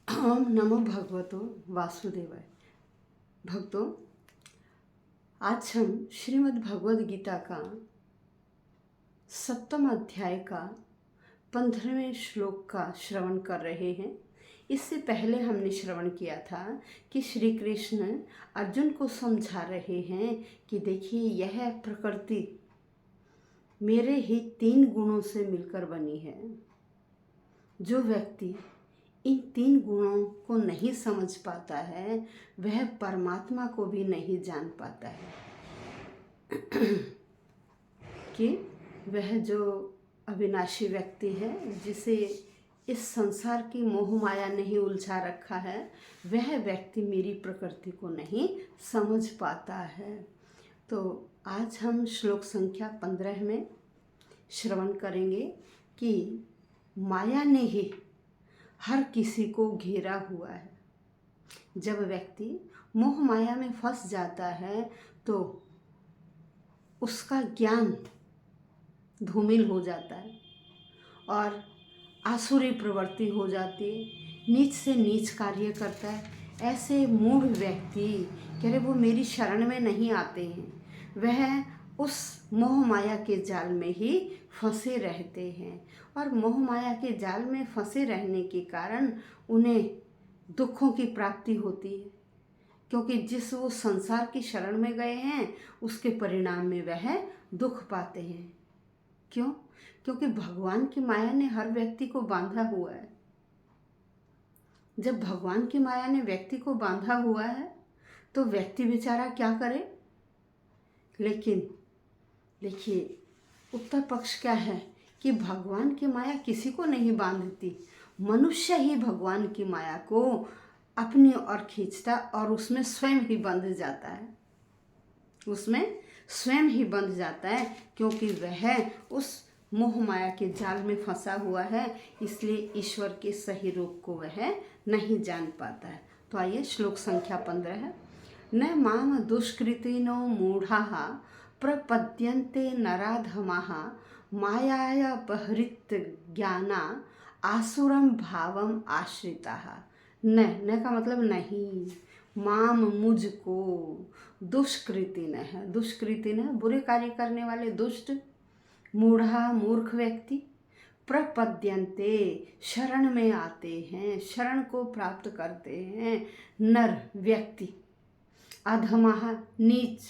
ओम नमो भगवतो वासुदेवाय। भक्तों, आज हम श्रीमद् भगवद गीता का 7वें अध्याय का 15वें श्लोक का श्रवण कर रहे हैं। इससे पहले हमने श्रवण किया था कि श्री कृष्ण अर्जुन को समझा रहे हैं कि देखिए, यह प्रकृति मेरे ही 3 गुणों से मिलकर बनी है। जो व्यक्ति इन 3 गुणों को नहीं समझ पाता है वह परमात्मा को भी नहीं जान पाता है कि वह जो अविनाशी व्यक्ति है, जिसे इस संसार की मोह माया नहीं उलझा रखा है, वह व्यक्ति मेरी प्रकृति को नहीं समझ पाता है। तो आज हम श्लोक संख्या 15 में श्रवण करेंगे कि माया ने ही हर किसी को घेरा हुआ है। जब व्यक्ति मोह माया में फंस जाता है तो उसका ज्ञान धूमिल हो जाता है और आसुरी प्रवृत्ति हो जाती है, नीच से नीच कार्य करता है। ऐसे मूढ़ व्यक्ति कह रहे वो मेरी शरण में नहीं आते हैं, वह उस मोह माया के जाल में ही फंसे रहते हैं और मोह माया के जाल में फंसे रहने के कारण उन्हें दुखों की प्राप्ति होती है, क्योंकि जिस वो संसार की शरण में गए हैं उसके परिणाम में वह दुख पाते हैं। क्यों? क्योंकि भगवान की माया ने हर व्यक्ति को बांधा हुआ है। जब भगवान की माया ने व्यक्ति को बांधा हुआ है तो व्यक्ति बेचारा क्या करे। लेकिन देखिए, उत्तर पक्ष क्या है कि भगवान की माया किसी को नहीं बांधती, मनुष्य ही भगवान की माया को अपनी ओर खींचता और उसमें स्वयं ही बंध जाता है, क्योंकि वह उस मोह माया के जाल में फंसा हुआ है, इसलिए ईश्वर के सही रूप को वह नहीं जान पाता है। तो आइए, श्लोक संख्या 15 है। न माम दुष्कृतिनो मूढ़ाः प्रपद्यन्ते नराधमाः मायायापहृत ज्ञाना आसुरम भावम आश्रिताः। न का मतलब नहीं, माम मुझको, दुष्कृतिन है, दुष्कृतिन है बुरे कार्य करने वाले दुष्ट, मूढ़ा मूर्ख व्यक्ति, प्रपद्यन्ते शरण में आते हैं, शरण को प्राप्त करते हैं, नर व्यक्ति, अधमः नीच,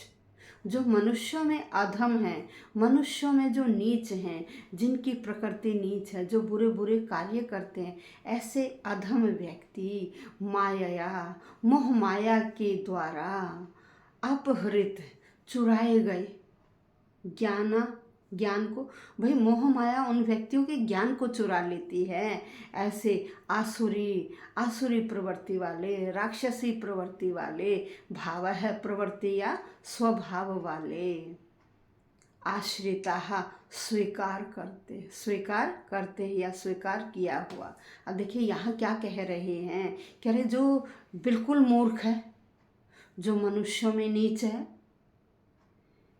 जो मनुष्यों में अधम हैं, मनुष्यों में जो नीच हैं, जिनकी प्रकृति नीच है, जो बुरे बुरे कार्य करते हैं, ऐसे अधम व्यक्ति माया, मोह माया के द्वारा अपहृत, चुराए गए ज्ञान को। भाई, मोह माया उन व्यक्तियों के ज्ञान को चुरा लेती है। ऐसे आसुरी प्रवृत्ति वाले, राक्षसी प्रवृत्ति वाले, भाव है प्रवृत्ति या स्वभाव वाले आश्रिता स्वीकार करते हैं या स्वीकार किया हुआ। अब देखिए, यहाँ क्या कह रहे हैं, कह रहे जो बिल्कुल मूर्ख है, जो मनुष्यों में नीच है,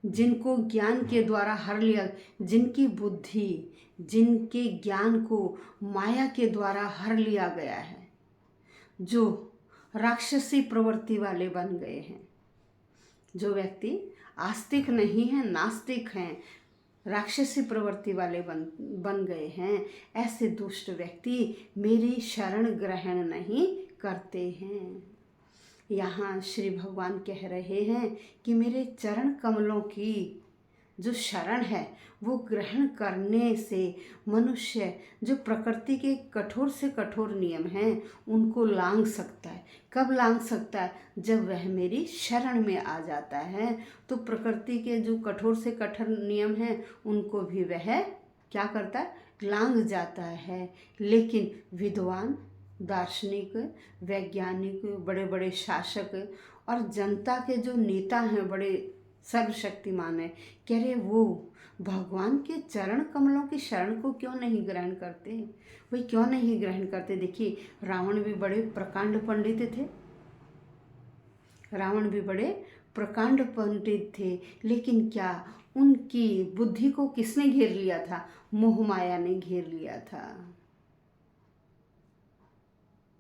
जिनको ज्ञान के द्वारा हर लिया, जिनकी बुद्धि, जिनके ज्ञान को माया के द्वारा हर लिया गया है, जो राक्षसी प्रवृत्ति वाले बन गए हैं, जो व्यक्ति आस्तिक नहीं है, नास्तिक हैं, राक्षसी प्रवृत्ति वाले बन गए हैं, ऐसे दुष्ट व्यक्ति मेरी शरण ग्रहण नहीं करते हैं। यहाँ श्री भगवान कह रहे हैं कि मेरे चरण कमलों की जो शरण है वो ग्रहण करने से मनुष्य जो प्रकृति के कठोर से कठोर नियम हैं उनको लांघ सकता है। कब लांघ सकता है? जब वह मेरी शरण में आ जाता है तो प्रकृति के जो कठोर से कठोर नियम हैं उनको भी वह क्या करता है? लांघ जाता है। लेकिन विद्वान, दार्शनिक, वैज्ञानिक, बड़े बड़े शासक और जनता के जो नेता हैं, बड़े सर्वशक्तिमान है, कह रहे वो भगवान के चरण कमलों की शरण को क्यों नहीं ग्रहण करते? भाई, क्यों नहीं ग्रहण करते? देखिए, रावण भी बड़े प्रकांड पंडित थे, लेकिन क्या उनकी बुद्धि को किसने घेर लिया था? मोह माया ने घेर लिया था।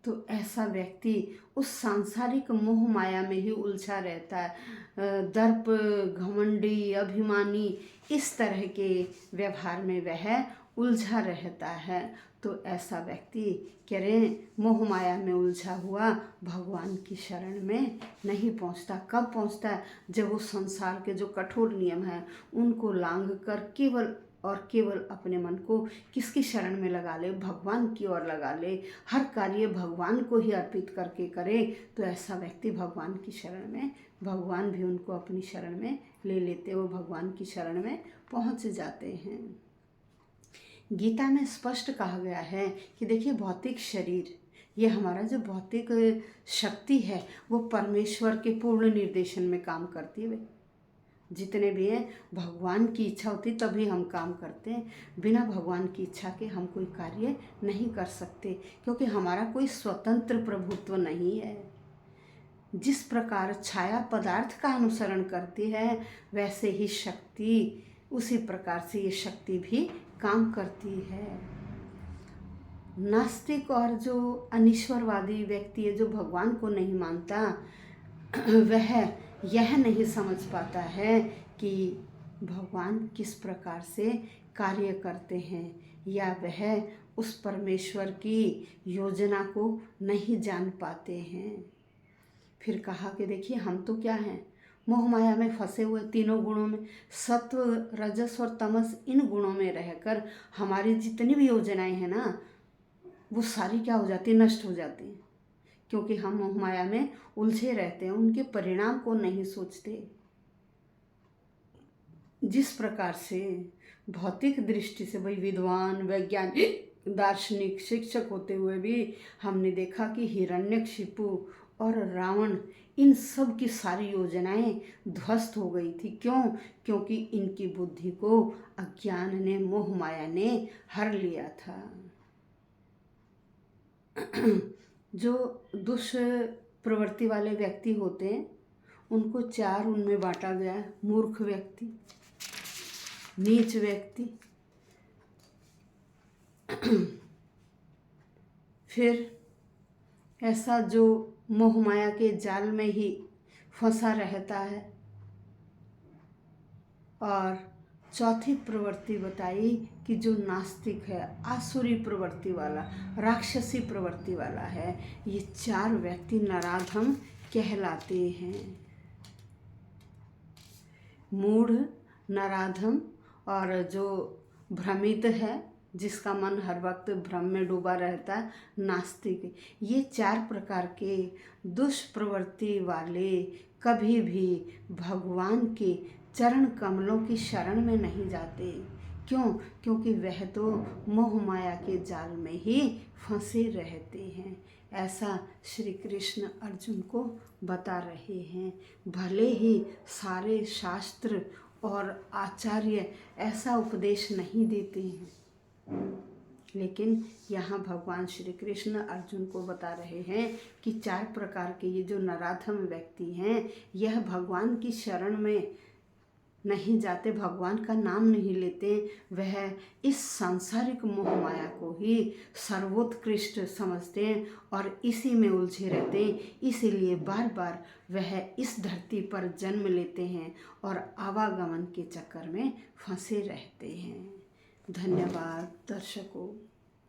तो ऐसा व्यक्ति उस सांसारिक मोह माया में ही उलझा रहता है। दर्प, घमंडी, अभिमानी, इस तरह के व्यवहार में वह उलझा रहता है। तो ऐसा व्यक्ति कह रहे हैं मोह माया में उलझा हुआ भगवान की शरण में नहीं पहुंचता। कब पहुंचता है? जब वो संसार के जो कठोर नियम हैं उनको लांघ कर केवल और केवल अपने मन को किसकी शरण में लगा ले? भगवान की ओर लगा ले, हर कार्य भगवान को ही अर्पित करके करे। तो ऐसा व्यक्ति भगवान की शरण में, भगवान भी उनको अपनी शरण में ले लेते, वो भगवान की शरण में पहुंच जाते हैं। गीता में स्पष्ट कहा गया है कि देखिए भौतिक शरीर, ये हमारा जो भौतिक शक्ति है वो परमेश्वर के पूर्ण निर्देशन में काम करती है। जितने भी हैं भगवान की इच्छा होती तभी हम काम करते हैं। बिना भगवान की इच्छा के हम कोई कार्य नहीं कर सकते, क्योंकि हमारा कोई स्वतंत्र प्रभुत्व नहीं है। जिस प्रकार छाया पदार्थ का अनुसरण करती है वैसे ही शक्ति, उसी प्रकार से ये शक्ति भी काम करती है। नास्तिक और जो अनिश्वरवादी व्यक्ति है, जो भगवान को नहीं मानता, वह यह नहीं समझ पाता है कि भगवान किस प्रकार से कार्य करते हैं, या वह उस परमेश्वर की योजना को नहीं जान पाते हैं। फिर कहा कि देखिए हम तो क्या हैं, मोह माया में फंसे हुए तीनों गुणों में, सत्व, रजस और तमस, इन गुणों में रहकर हमारी जितनी भी योजनाएं हैं ना वो सारी क्या हो जाती, नष्ट हो जाती हैं, क्योंकि हम मोह माया में उलझे रहते हैं, उनके परिणाम को नहीं सोचते। जिस प्रकार से भौतिक दृष्टि से वही विद्वान, वैज्ञानिक, दार्शनिक, शिक्षक होते हुए भी हमने देखा कि हिरण्यकशिपु और रावण, इन सब की सारी योजनाएं ध्वस्त हो गई थी। क्यों? क्योंकि इनकी बुद्धि को अज्ञान ने, मोह माया ने हर लिया था। जो दुष्प्रवृत्ति वाले व्यक्ति होते हैं उनको चार उनमें बांटा गया है: मूर्ख व्यक्ति, नीच व्यक्ति, फिर ऐसा जो मोह माया के जाल में ही फंसा रहता है, और चौथी प्रवृत्ति बताई कि जो नास्तिक है, आसुरी प्रवृत्ति वाला, राक्षसी प्रवृत्ति वाला है। ये चार व्यक्ति नराधम कहलाते हैं। मूढ़, नराधम और जो भ्रमित है, जिसका मन हर वक्त भ्रम में डूबा रहता है, नास्तिक। ये चार प्रकार के दुष्प्रवृत्ति वाले कभी भी भगवान के चरण कमलों की शरण में नहीं जाते। क्यों? क्योंकि वह तो मोह माया के जाल में ही फंसे रहते हैं। ऐसा श्री कृष्ण अर्जुन को बता रहे हैं। भले ही सारे शास्त्र और आचार्य ऐसा उपदेश नहीं देते हैं, लेकिन यहाँ भगवान श्री कृष्ण अर्जुन को बता रहे हैं कि चार प्रकार के ये जो नराधम व्यक्ति हैं, यह भगवान की शरण में नहीं जाते, भगवान का नाम नहीं लेते, वह इस सांसारिक मोह माया को ही सर्वोत्कृष्ट समझते हैं और इसी में उलझे रहते हैं। इसीलिए बार बार वह इस धरती पर जन्म लेते हैं और आवागमन के चक्कर में फंसे रहते हैं। धन्यवाद दर्शकों।